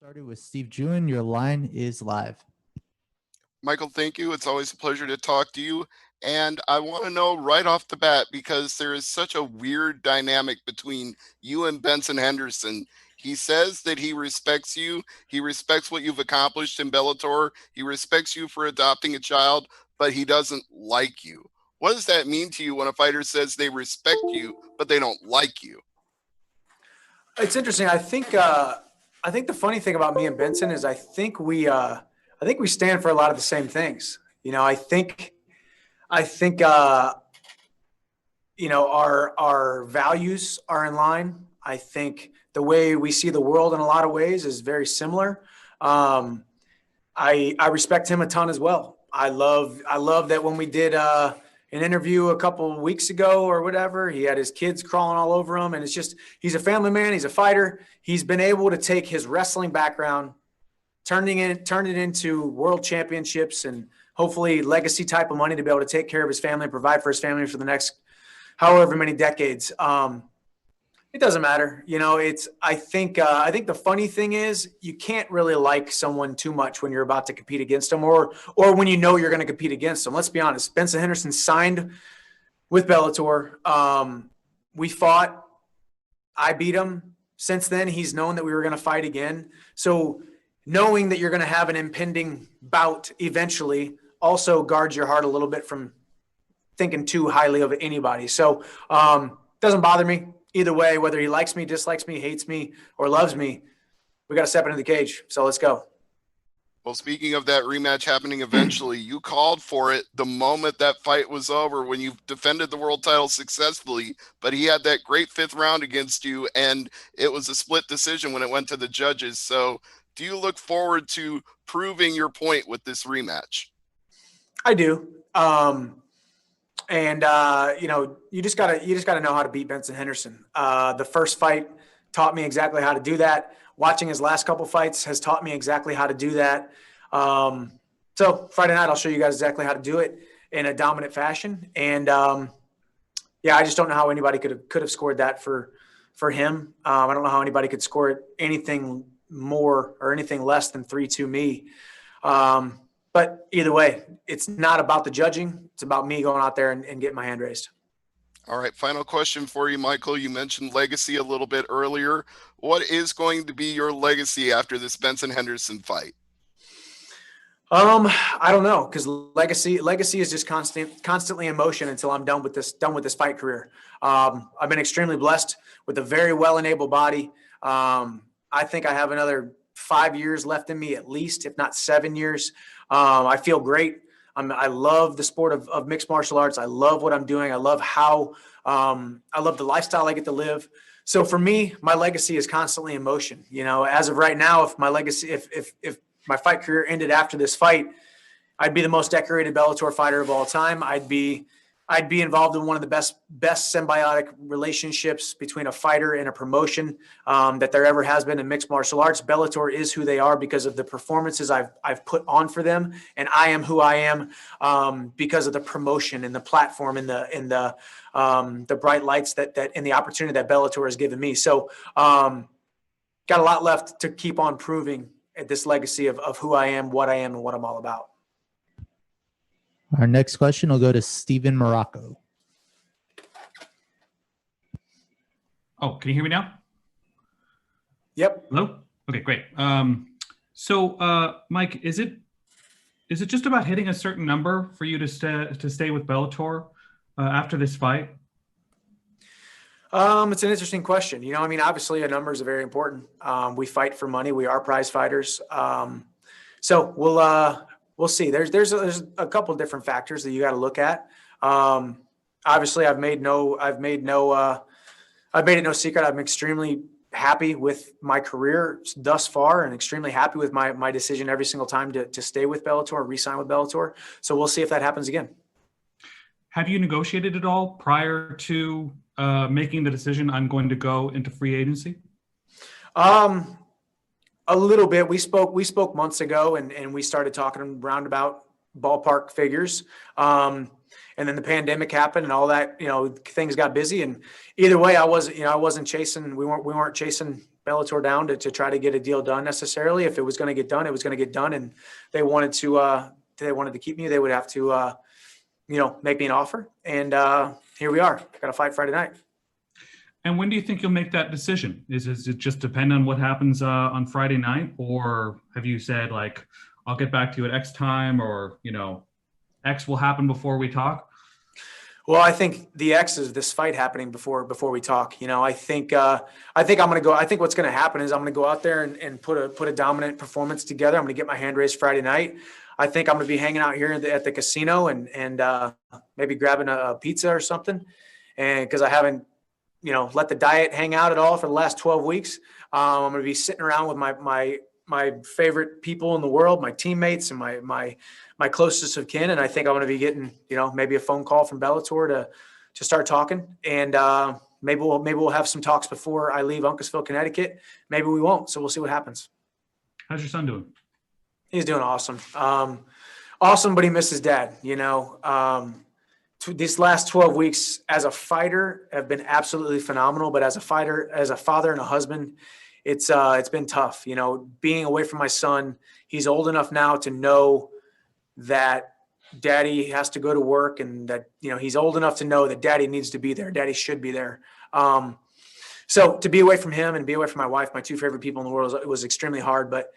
Started with Steve Jewin. Your line is live. Michael, thank you. It's always a pleasure to talk to you. And I want to know right off the bat, because there is such a weird dynamic between you and Benson Henderson. He says that he respects you. He respects what you've accomplished in Bellator. He respects you for adopting a child, but he doesn't like you. What does that mean to you when a fighter says they respect you, but they don't like you? It's interesting. I think the funny thing about me and Benson is I think we stand for a lot of the same things. You know, I think our values are in line. I think the way we see the world in a lot of ways is very similar. I respect him a ton as well. I love that when we did an interview a couple of weeks ago or whatever, he had his kids crawling all over him. And it's just, he's a family man. He's a fighter. He's been able to take his wrestling background, turn it into world championships and hopefully legacy type of money to be able to take care of his family and provide for his family for the next however many decades. It doesn't matter. You know, I think the funny thing is you can't really like someone too much when you're about to compete against them or when you know you're going to compete against them. Let's be honest. Benson Henderson signed with Bellator. We fought. I beat him. Since then, he's known that we were going to fight again. So knowing that you're going to have an impending bout eventually also guards your heart a little bit from thinking too highly of anybody. So doesn't bother me. Either way, whether he likes me, dislikes me, hates me, or loves me, we got to step into the cage. So let's go. Well, speaking of that rematch happening eventually, you called for it the moment that fight was over when you defended the world title successfully, but he had that great 5th round against you, and it was a split decision when it went to the judges. So do you look forward to proving your point with this rematch? I do. You just gotta know how to beat Benson Henderson. The first fight taught me exactly how to do that. Watching his last couple fights has taught me exactly how to do that. So Friday night, I'll show you guys exactly how to do it in a dominant fashion. And I just don't know how anybody could have scored that for him. I don't know how anybody could score anything more or anything less than 3-2 me. But either way, it's not about the judging. It's about me going out there and getting my hand raised. All right. Final question for you, Michael. You mentioned legacy a little bit earlier. What is going to be your legacy after this Benson Henderson fight? I don't know, because legacy is just constantly in motion until I'm done with this fight career. I've been extremely blessed with a very well-enabled body. I think I have another 5 years left in me, at least, if not 7 years. I feel great. I love the sport of mixed martial arts. I love what I'm doing. I love I love the lifestyle I get to live. So for me, my legacy is constantly in motion. You know, as of right now, if my fight career ended after this fight, I'd be the most decorated Bellator fighter of all time. I'd be involved in one of the best symbiotic relationships between a fighter and a promotion that there ever has been in mixed martial arts. Bellator is who they are because of the performances I've put on for them, and I am who I am because of the promotion and the platform and the bright lights that and the opportunity that Bellator has given me. So, got a lot left to keep on proving at this legacy of who I am, and what I'm all about. Our next question will go to Steven Morocco. Oh, can you hear me now? Yep. Hello? Okay, great. So, Mike, is it just about hitting a certain number for you to stay with Bellator after this fight? It's an interesting question. You know, I mean, obviously a numbers are very important. We fight for money. We are prize fighters. So we'll see. There's a couple of different factors that you got to look at. Obviously I've made it no secret. I'm extremely happy with my career thus far and extremely happy with my decision every single time to stay with Bellator, re-sign with Bellator. So we'll see if that happens again. Have you negotiated at all prior to making the decision I'm going to go into free agency? A little bit. We spoke months ago and we started talking roundabout ballpark figures. And then the pandemic happened and all that, you know, things got busy, and either way we weren't chasing Bellator down to try to get a deal done necessarily. If it was going to get done, it was going to get done, and they wanted to keep me, they would have to make me an offer. And here we are. Got to fight Friday night. And when do you think you'll make that decision? Is it just depend on what happens on Friday night, or have you said like, I'll get back to you at X time, or X will happen before we talk? Well, I think the X is this fight happening before we talk. I think I'm going to go. I think what's going to happen is I'm going to go out there and put a dominant performance together. I'm going to get my hand raised Friday night. I think I'm going to be hanging out here at the casino and maybe grabbing a pizza or something. And because I haven't let the diet hang out at all for the last 12 weeks, I'm going to be sitting around with my favorite people in the world, my teammates and my closest of kin. And I think I'm going to be getting, maybe a phone call from Bellator to start talking. And maybe we'll have some talks before I leave Uncasville, Connecticut. Maybe we won't. So we'll see what happens. How's your son doing? He's doing awesome. Awesome, but he misses dad. These last 12 weeks as a fighter have been absolutely phenomenal. But as a fighter, as a father and a husband, it's been tough. Being away from my son. He's old enough now to know that daddy has to go to work, and that he's old enough to know that daddy needs to be there. Daddy should be there. So to be away from him and be away from my wife, my two favorite people in the world, it was extremely hard. But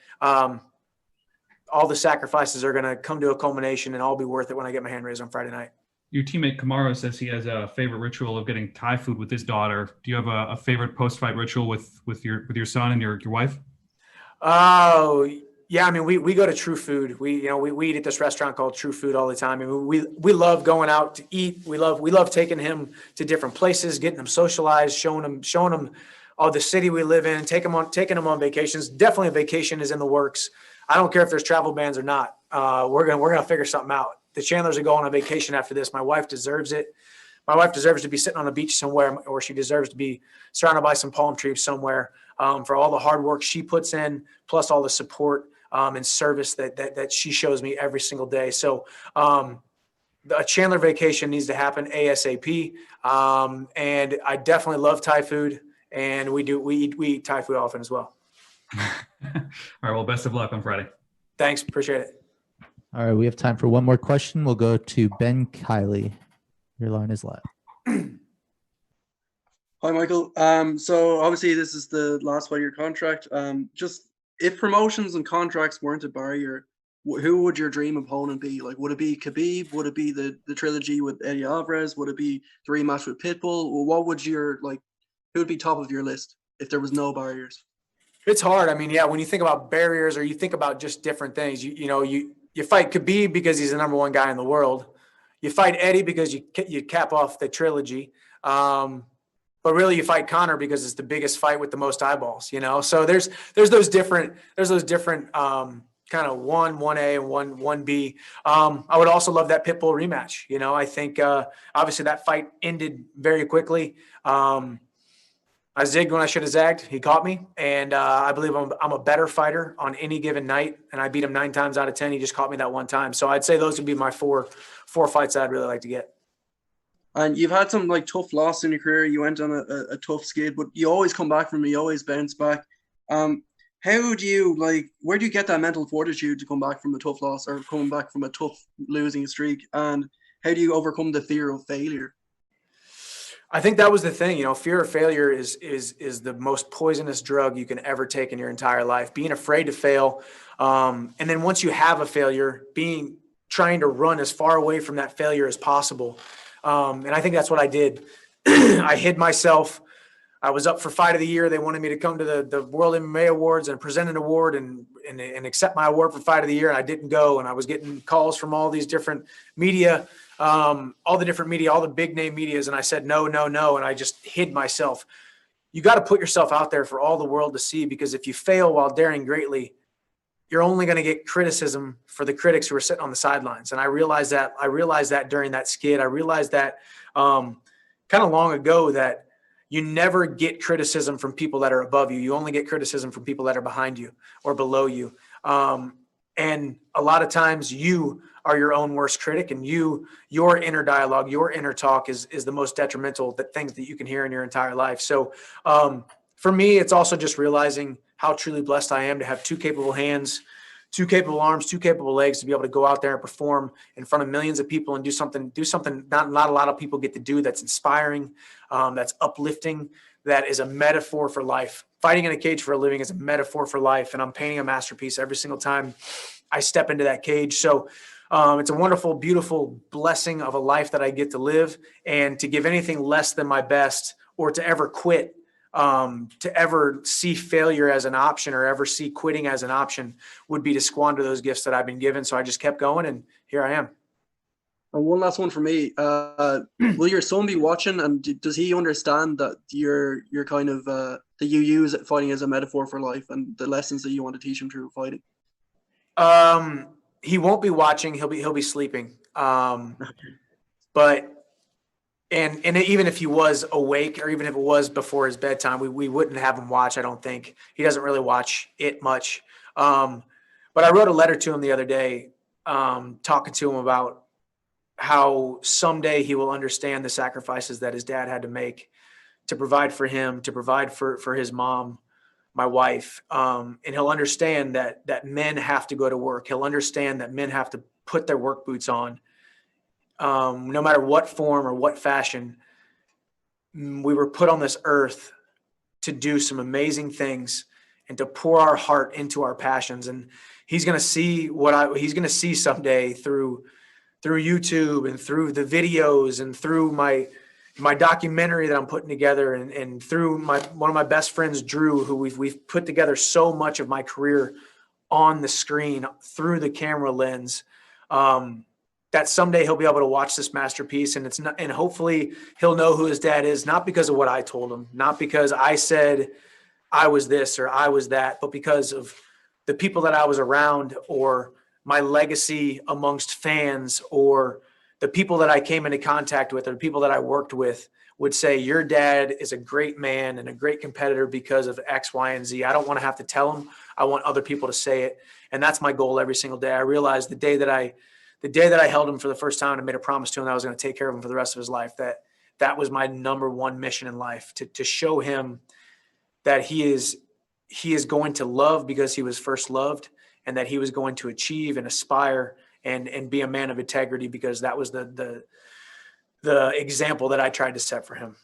all the sacrifices are going to come to a culmination, and all be worth it when I get my hand raised on Friday night. Your teammate Kamaru says he has a favorite ritual of getting Thai food with his daughter. Do you have a favorite post-fight ritual with your son and your wife? Oh, yeah. I mean, we go to True Food. We eat at this restaurant called True Food all the time. I mean, we love going out to eat. We love taking him to different places, getting him socialized, showing him all the city we live in, taking him on vacations. Definitely a vacation is in the works. I don't care if there's travel bans or not. We're gonna figure something out. The Chandlers are going on vacation after this. My wife deserves it. My wife deserves to be sitting on a beach somewhere, or she deserves to be surrounded by some palm trees somewhere, for all the hard work she puts in, plus all the support and service that she shows me every single day. So a Chandler vacation needs to happen ASAP. And I definitely love Thai food, and we eat Thai food often as well. All right. Well, best of luck on Friday. Thanks. Appreciate it. All right, we have time for one more question. We'll go to Ben Kiley. Your line is live. Hi, Michael. So obviously this is the last fight of your contract. Just if promotions and contracts weren't a barrier, who would your dream opponent be? Like, would it be Khabib? Would it be the trilogy with Eddie Alvarez? Would it be the rematch with Pitbull? Well, what would who would be top of your list if there was no barriers? It's hard. I mean, yeah, when you think about barriers or you think about just different things, you fight Khabib because he's the number one guy in the world. You fight Eddie because you cap off the trilogy. But really you fight Conor because it's the biggest fight with the most eyeballs, So there's those different kind of 1A and 1B. I would also love that Pitbull rematch. I think obviously that fight ended very quickly. I zigged when I should have zagged. He caught me, and I believe I'm a better fighter on any given night, and I beat him 9 times out of 10. He just caught me that one time. So I'd say those would be my four fights that I'd really like to get. And you've had some tough loss in your career. You went on a tough skid, but you always come back from it. You always bounce back. How do you where do you get that mental fortitude to come back from a tough loss or coming back from a tough losing streak? And how do you overcome the fear of failure? I think that was the thing, fear of failure is the most poisonous drug you can ever take in your entire life. Being afraid to fail. And then once you have a failure, trying to run as far away from that failure as possible. And I think that's what I did. I hid myself. I was up for Fight of the Year. They wanted me to come to the World MMA Awards and present an award and accept my award for Fight of the Year. And I didn't go. And I was getting calls from all these different media, all the different media, all the big name medias. And I said, no. And I just hid myself. You got to put yourself out there for all the world to see, because if you fail while daring greatly, you're only going to get criticism for the critics who are sitting on the sidelines. And I realized that during that skid. I realized that kind of long ago, that you never get criticism from people that are above you. You only get criticism from people that are behind you or below you. And a lot of times you are your own worst critic, and your inner dialogue, your inner talk is the most detrimental things that you can hear in your entire life. So for me, it's also just realizing how truly blessed I am to have 2 capable hands, 2 capable arms, 2 capable legs, to be able to go out there and perform in front of millions of people and do something not a lot of people get to do, that's inspiring, that's uplifting, that is a metaphor for life. Fighting in a cage for a living is a metaphor for life, and I'm painting a masterpiece every single time I step into that cage. So it's a wonderful, beautiful blessing of a life that I get to live, and to give anything less than my best, or to ever quit, to ever see failure as an option, or ever see quitting as an option, would be to squander those gifts that I've been given. So I just kept going, and here I am. And one last one for me. Will your son be watching, and does he understand that you're kind of that you use fighting as a metaphor for life, and the lessons that you want to teach him through fighting? He won't be watching. He'll be sleeping. But even if he was awake, or even if it was before his bedtime, we wouldn't have him watch. I don't think he doesn't really watch it much. But I wrote a letter to him the other day, talking to him about how someday he will understand the sacrifices that his dad had to make to provide for him, to provide for his mom, my wife. And he'll understand that men have to go to work. He'll understand that men have to put their work boots on, no matter what form or what fashion. We were put on this earth to do some amazing things and to pour our heart into our passions. And he's going to see he's going to see someday through YouTube, and through the videos, and through my documentary that I'm putting together, and through one of my best friends, Drew, who we've put together so much of my career on the screen through the camera lens, that someday he'll be able to watch this masterpiece, and hopefully he'll know who his dad is, not because of what I told him, not because I said I was this or I was that, but because of the people that I was around, or my legacy amongst fans, or the people that I came into contact with, or the people that I worked with, would say, your dad is a great man and a great competitor because of X, Y, and Z. I don't want to have to tell him. I want other people to say it. And that's my goal every single day. I realized the day that I held him for the first time and made a promise to him that I was going to take care of him for the rest of his life, that was my number one mission in life, to show him that he is going to love because he was first loved, and that he was going to achieve and aspire and be a man of integrity, because that was the example that I tried to set for him.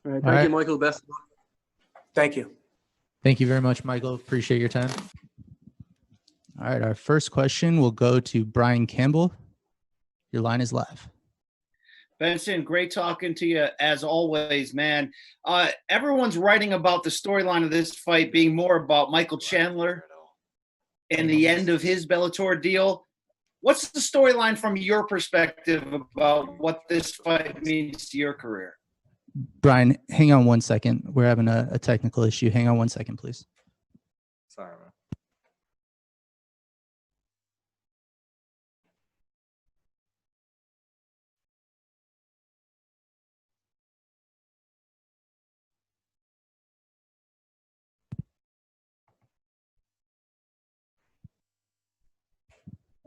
All right, thank you, Michael. Best of luck. Thank you. Thank you very much, Michael. Appreciate your time. All right, our first question will go to Brian Campbell. Your line is live. Benson, great talking to you as always, man. Everyone's writing about the storyline of this fight being more about Michael Chandler and the end of his Bellator deal. What's the storyline from your perspective about what this fight means to your career? Brian, hang on 1 second. We're having a technical issue. Hang on 1 second, please. Sorry, man.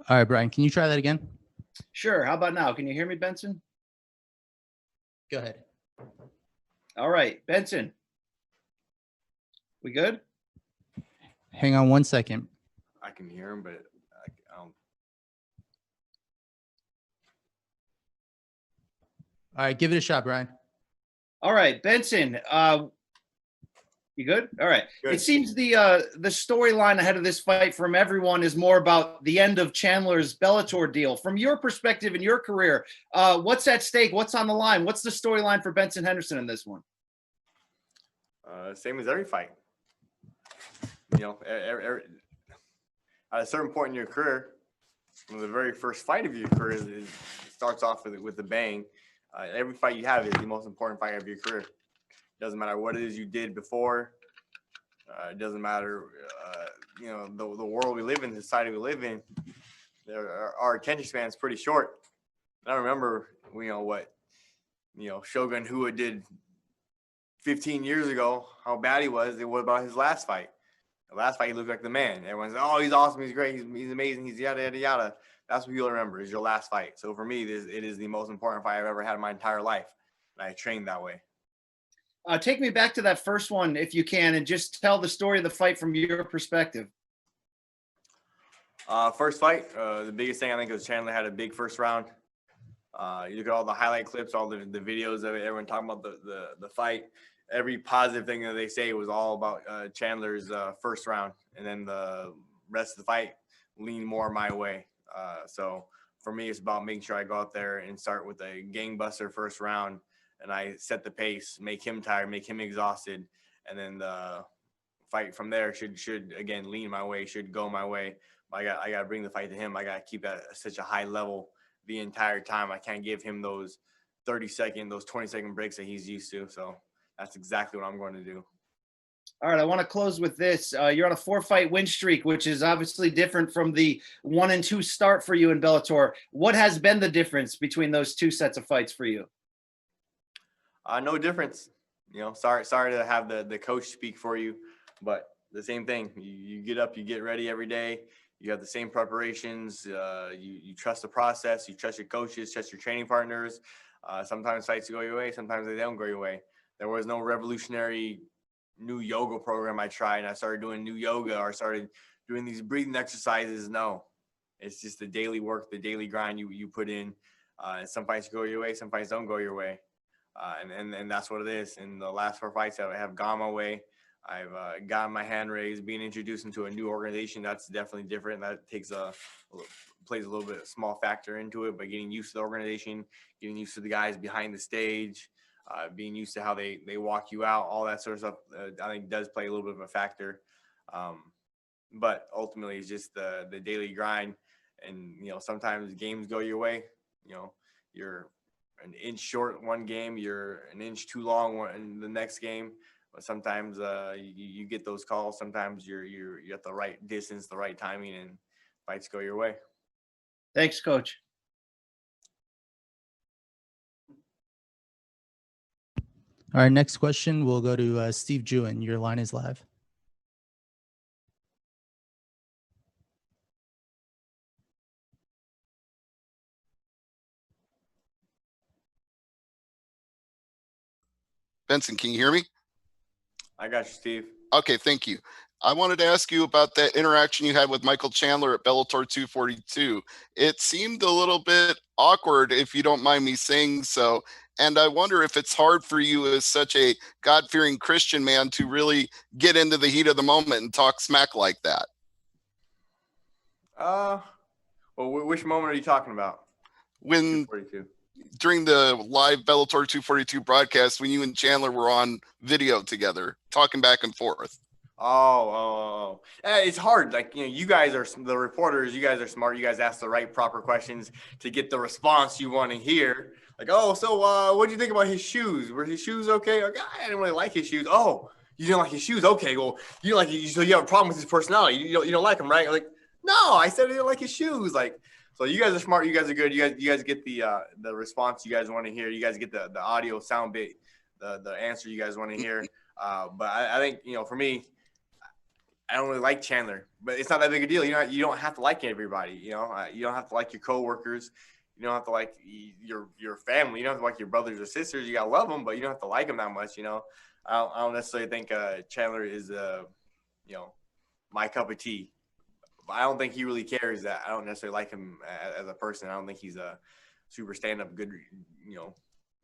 All right, Brian, can you try that again? Sure. How about now? Can you hear me, Benson? Go ahead. All right, Benson. We good? Hang on 1 second. I can hear him, but I don't. All right, give it a shot, Brian. All right, Benson. You good? All right. Good. It seems the storyline ahead of this fight from everyone is more about the end of Chandler's Bellator deal. From your perspective in your career, what's at stake? What's on the line? What's the storyline for Benson Henderson in this one? Same as every fight. You know, at a certain point in your career, the very first fight of your career it starts off with a bang. Every fight you have is the most important fight of your career. Doesn't matter what it is you did before. It doesn't matter, you know, the world we live in, the society we live in. Our attention span is pretty short. And I remember, Shogun Hua did 15 years ago, how bad he was. What about his last fight? The last fight, he looked like the man. Everyone's, oh, he's awesome, he's great, he's amazing, he's yada, yada, yada. That's what you'll remember is your last fight. So for me, it is the most important fight I've ever had in my entire life. And I trained that way. Take me back to that first one, if you can, and just tell the story of the fight from your perspective. First fight, the biggest thing I think was Chandler had a big first round. You look at all the highlight clips, all the videos of it, everyone talking about the fight. Every positive thing that they say was all about Chandler's first round, and then the rest of the fight leaned more my way. So for me, it's about making sure I go out there and start with a gangbuster first round, and I set the pace, make him tired, make him exhausted, and then the fight from there should again lean my way, should go my way. I got to bring the fight to him. I got to keep at such a high level the entire time. I can't give him those 30-second, those 20-second breaks that he's used to. So that's exactly what I'm going to do. All right, I want to close with this. You're on a 4-fight win streak, which is obviously different from the 1-2 start for you in Bellator. What has been the difference between those two sets of fights for you? No difference. You know, sorry to have the coach speak for you, but the same thing. You get up, you get ready every day. You have the same preparations. You trust the process. You trust your coaches, trust your training partners. Sometimes fights go your way. Sometimes they don't go your way. There was no revolutionary new yoga program I tried, and I started doing new yoga or started doing these breathing exercises. No, it's just the daily work, the daily grind you put in. And some fights go your way, some fights don't go your way. And that's what it is. In the last 4 fights that have gone my way, I've gotten my hand raised. Being introduced into a new organization, that's definitely different. That plays a little bit small factor into it, but getting used to the organization, getting used to the guys behind the stage, being used to how they walk you out, all that sort of stuff, I think does play a little bit of a factor. But ultimately, it's just the daily grind. And, you know, sometimes games go your way. You know, you're an inch short one game, you're an inch too long in the next game. But sometimes you get those calls. Sometimes you're at the right distance, the right timing, and fights go your way. Thanks, Coach. All right, next question will go to Steve Jewin. Your line is live. Benson, can you hear me? I got you, Steve. Okay, thank you. I wanted to ask you about that interaction you had with Michael Chandler at Bellator 242. It seemed a little bit awkward, if you don't mind me saying so. And I wonder if it's hard for you as such a God-fearing Christian man to really get into the heat of the moment and talk smack like that. Well, which moment are you talking about? When 242. during the live Bellator 242 broadcast, when you and Chandler were on video together, talking back and forth. Oh. It's hard. Like, you know, you guys are the reporters. You guys are smart. You guys ask the right, proper questions to get the response you want to hear. Like, oh, so what do you think about his shoes? Were his shoes okay? Like, I didn't really like his shoes. Oh, you didn't like his shoes? Okay, well, you don't like it, so you have a problem with his personality. You don't like him, right? Like, no, I said I didn't like his shoes. Like, so you guys are smart. You guys are good. You guys get the response you guys want to hear. You guys get the audio sound bit, the answer you guys want to hear. But I think, you know, for me, I don't really like Chandler, but it's not that big a deal. You don't have to like everybody. You know, you don't have to like your coworkers. You don't have to like your family. You don't have to like your brothers or sisters. You gotta love them, but you don't have to like them that much. You know, I don't necessarily think Chandler is you know, my cup of tea. But I don't think he really cares that I don't necessarily like him as a person. I don't think he's a super stand-up, good, you know,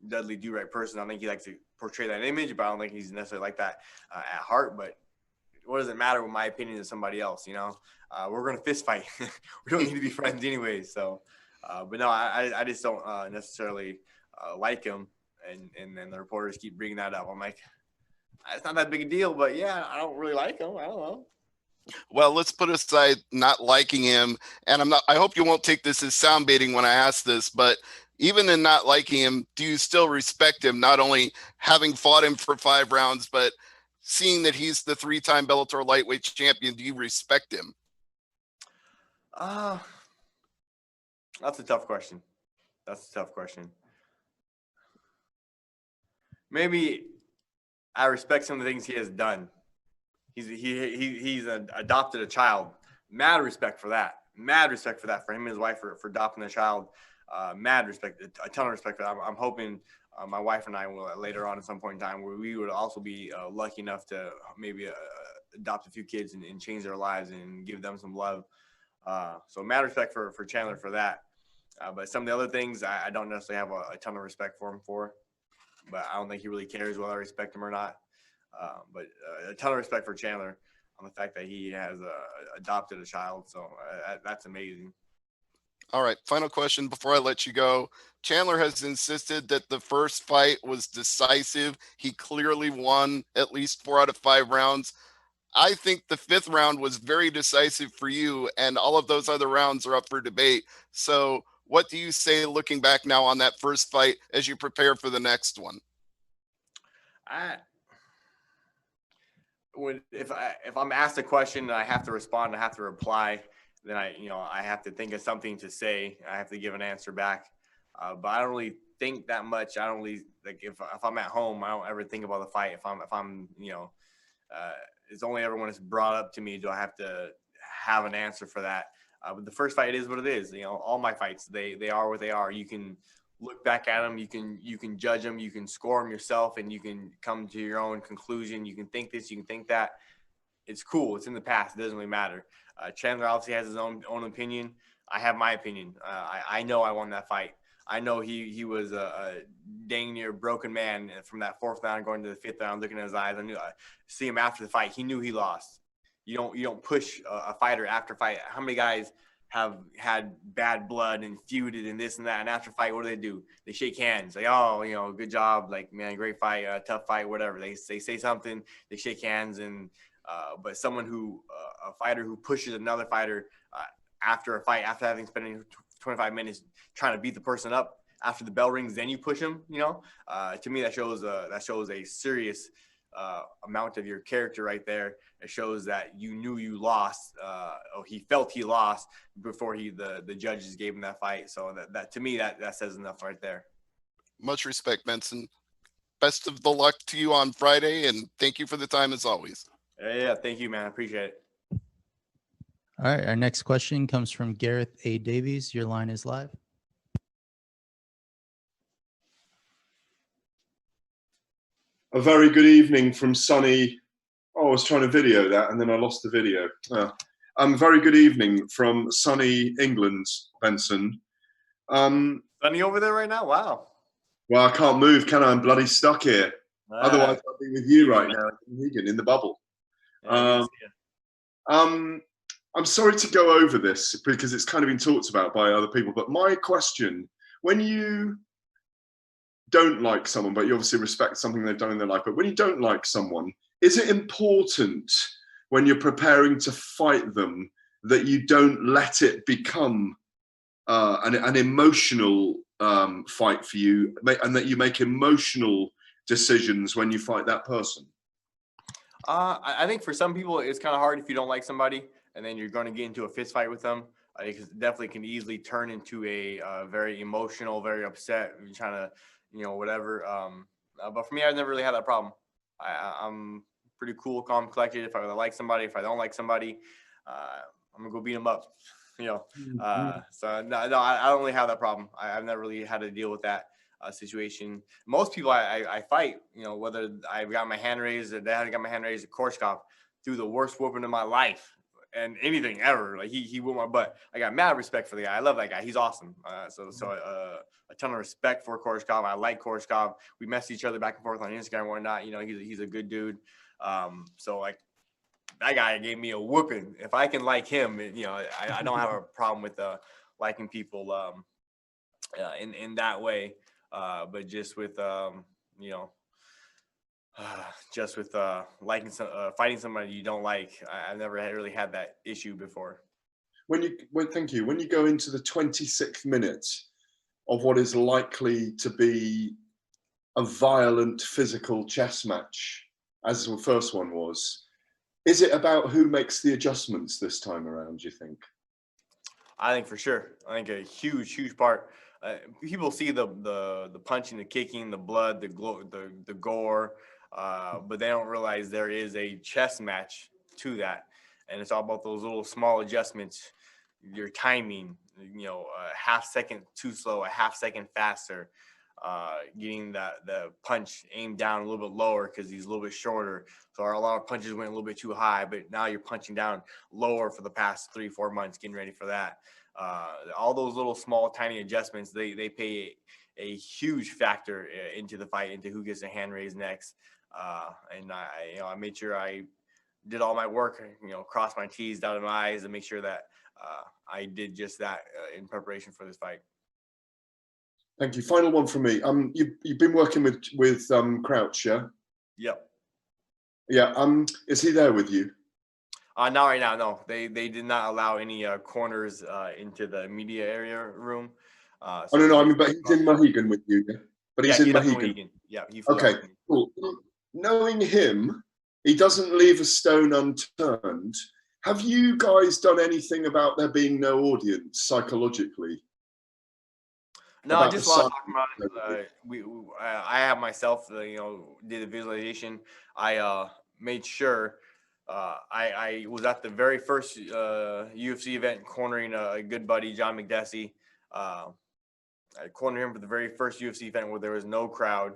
Dudley do-right person. I think he likes to portray that image, but I don't think he's necessarily like that at heart. But what does it matter what my opinion is somebody else? You know, we're gonna fist fight. We don't need to be friends anyways. So, but no, I just don't necessarily like him. And then the reporters keep bringing that up. I'm like, it's not that big a deal. But yeah, I don't really like him. I don't know. Well, let's put aside not liking him, and I hope you won't take this as sound baiting when I ask this, but even in not liking him, do you still respect him, not only having fought him for 5 rounds, but seeing that he's the 3-time Bellator lightweight champion? Do you respect him? That's a tough question. Maybe I respect some of the things he has done. He's adopted a child. Mad respect for that. For him and his wife for adopting a child. Mad respect, a ton of respect for that. I'm hoping my wife and I will later on at some point in time where we would also be lucky enough to maybe adopt a few kids and change their lives and give them some love. So mad respect for Chandler for that. But some of the other things I don't necessarily have a ton of respect for him for, but I don't think he really cares whether I respect him or not. But a ton of respect for Chandler on the fact that he has adopted a child. So that's amazing. All right, final question before I let you go. Chandler has insisted that the first fight was decisive. He clearly won at least 4 out of 5 rounds. I think the 5th round was very decisive for you, and all of those other rounds are up for debate. So what do you say looking back now on that first fight as you prepare for the next one? If I'm asked a question and I have to respond, I have to reply, then I have to think of something to say. I have to give an answer back. But I don't really think that much. I don't really like if I'm at home, I don't ever think about the fight. If I'm it's only ever when it's brought up to me do I have to have an answer for that. But the first fight is what it is. All my fights, they are what they are. You can look back at them, you can judge them, you can score them yourself, and you can come to your own conclusion. You can think this, you can think that. It's cool. It's in the past. It doesn't really matter. Chandler obviously has his own opinion. I have my opinion. I know I won that fight. I know he was a dang near broken man from that 4th round going to the 5th round. Looking at his eyes, I knew. See him after the fight. He knew he lost. You don't push a fighter after fight. How many guys have had bad blood and feuded and this and that, and after fight, what do? They shake hands. Like, oh, good job. Like, man, great fight, tough fight, whatever. They say something. They shake hands and. But someone a fighter who pushes another fighter after a fight, after having spent 25 minutes trying to beat the person up, after the bell rings, then you push him. To me that shows a serious amount of your character right there. It shows that you knew you lost. He felt he lost before the judges gave him that fight. So that to me that says enough right there. Much respect, Benson. Best of the luck to you on Friday, and thank you for the time as always. Yeah, thank you, man. I appreciate it. All right. Our next question comes from Gareth A. Davies. Your line is live. A very good evening from sunny. Oh, I was trying to video that and then I lost the video. Very good evening from sunny England, Benson. Sunny over there right now? Wow. Well, I can't move, can I? I'm bloody stuck here. Otherwise, I'd be with you right now in the bubble. I'm sorry to go over this because it's kind of been talked about by other people, but my question, when you don't like someone, but you obviously respect something they've done in their life, but when you don't like someone, is it important when you're preparing to fight them that you don't let it become an emotional fight for you, and that you make emotional decisions when you fight that person? I think for some people it's kind of hard if you don't like somebody and then you're going to get into a fist fight with them. It definitely can easily turn into a very emotional, very upset. You're trying to, whatever. But for me, I've never really had that problem. I'm pretty cool, calm, collected. If I like somebody, if I don't like somebody, I'm gonna go beat them up. So no, I don't really have that problem. I've never really had to deal with that situation. Most people I fight, whether I got my hand raised or they hadn't got my hand raised at Korshkov, threw the worst whooping in my life and anything ever. Like he whooped my butt. I got mad respect for the guy. I love that guy. He's awesome. So a ton of respect for Korshkov. I like Korshkov. We message each other back and forth on Instagram and whatnot. He's a good dude. So like that guy gave me a whooping. If I can like him, I don't have a problem with liking people in that way. But just with liking fighting somebody you don't like, I've never really had that issue before. Thank you. When you go into the 26th minute of what is likely to be a violent physical chess match, as the first one was, is it about who makes the adjustments this time around, do you think? I think for sure. I think a huge part. People see the punching, the kicking, the blood, the gore, but they don't realize there is a chess match to that, and it's all about those little small adjustments. Your timing, a half second too slow, a half second faster. getting the punch aimed down a little bit lower because he's a little bit shorter. So a lot of punches went a little bit too high, but now you're punching down lower for the past 3-4 months, getting ready for that. All those little small, tiny adjustments, they pay a huge factor into the fight, into who gets a hand raised next. And I made sure I did all my work, crossed my T's, dotted my I's, and make sure that I did just that in preparation for this fight. Thank you. Final one from me. You've been working with Crouch, yeah? Yep. Yeah. Is he there with you? Not right now. No, they did not allow any corners into the media area room. So no. I mean, but he's in Mohegan with you, yeah? But he's in Mohegan. Yeah, he flew okay. out. Cool. Knowing him, he doesn't leave a stone unturned. Have you guys done anything about there being no audience psychologically? No, I just while talking about it, I have myself, did a visualization. I made sure I was at the very first UFC event cornering a good buddy, John McDessie. I cornered him for the very first UFC event where there was no crowd.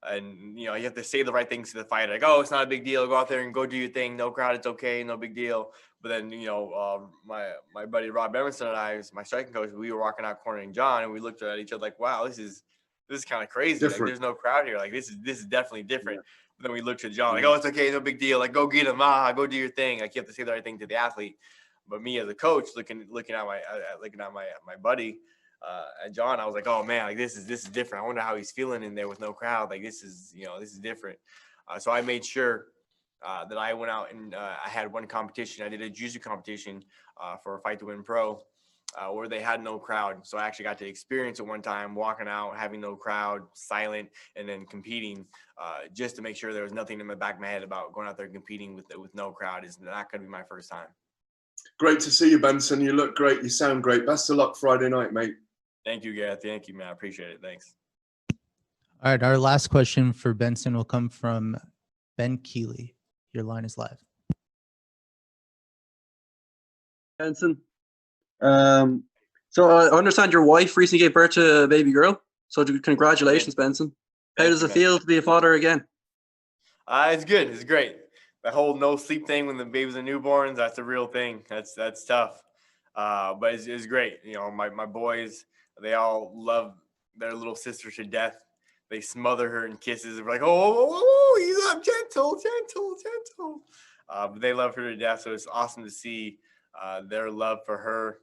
And, you have to say the right things to the fighter. Like, oh, it's not a big deal. Go out there and go do your thing. No crowd. It's okay. No big deal. But then, my buddy Rob Emerson and I, my striking coach, we were walking out cornering John, and we looked at each other like, wow, this is kind of crazy. Like, there's no crowd here. Like, this is definitely different. Yeah. But then we looked at John like, oh, it's okay. No big deal. Like, go get him. Go do your thing. Like, you have to say the right thing to the athlete. But me as a coach, looking at my buddy, and John, I was like, oh man, like this is different. I wonder how he's feeling in there with no crowd. Like this is different. So I made sure that I went out and I had one competition. I did a jiu-jitsu competition for a Fight to Win Pro where they had no crowd. So I actually got to experience it one time, walking out, having no crowd, silent, and then competing just to make sure there was nothing in the back of my head about going out there competing with no crowd. Is not going to be my first time. Great to see you, Benson. You look great. You sound great. Best of luck Friday night, mate. Thank you, Gareth. Thank you, man. I appreciate it. Thanks. All right. Our last question for Benson will come from Ben Keeley. Your line is live. Benson. So I understand your wife recently gave birth to a baby girl. So congratulations, Benson. How does it feel to be a father again? It's good. It's great. The whole no sleep thing when the babies are newborns, that's a real thing. That's tough. But it's great. My boys, they all love their little sister to death. They smother her in kisses. They're like, oh, you love gentle. But they love her to death. So it's awesome to see their love for her.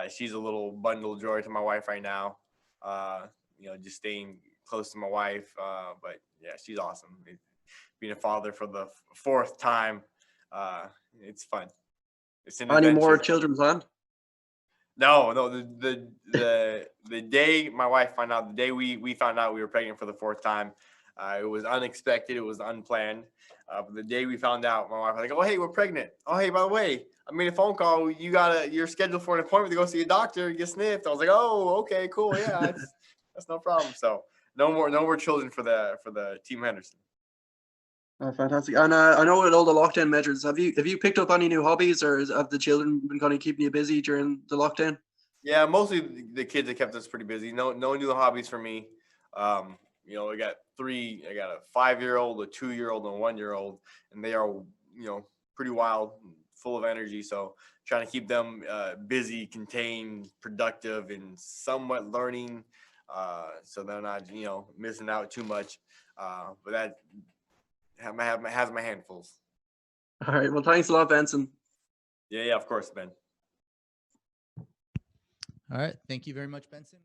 She's a little bundle joy to my wife right now. Just staying close to my wife. But yeah, she's awesome. Being a father for the 4th time, it's fun. It's an Any adventure. more children planned? No. The day my wife found out, the day we found out we were pregnant for the 4th time, it was unexpected. It was unplanned. But the day we found out, my wife was like, "Oh, hey, we're pregnant. Oh, hey, by the way, I made a phone call. You're scheduled for an appointment to go see a doctor, get sniffed." I was like, "Oh, okay, cool. Yeah, that's no problem." So no more children for the Team Henderson. Oh, fantastic. And I know with all the lockdown measures, have you picked up any new hobbies, or have the children been kind of keeping you busy during the lockdown? Yeah, mostly the kids have kept us pretty busy. No new hobbies for me. I got 3. I got a 5-year-old, a 2-year-old, and a 1-year-old, and they are pretty wild, full of energy. So trying to keep them busy, contained, productive, and somewhat learning, so they're not missing out too much. But that has my handfuls. All right. Well, thanks a lot, Benson. Yeah, of course, Ben. All right. Thank you very much, Benson.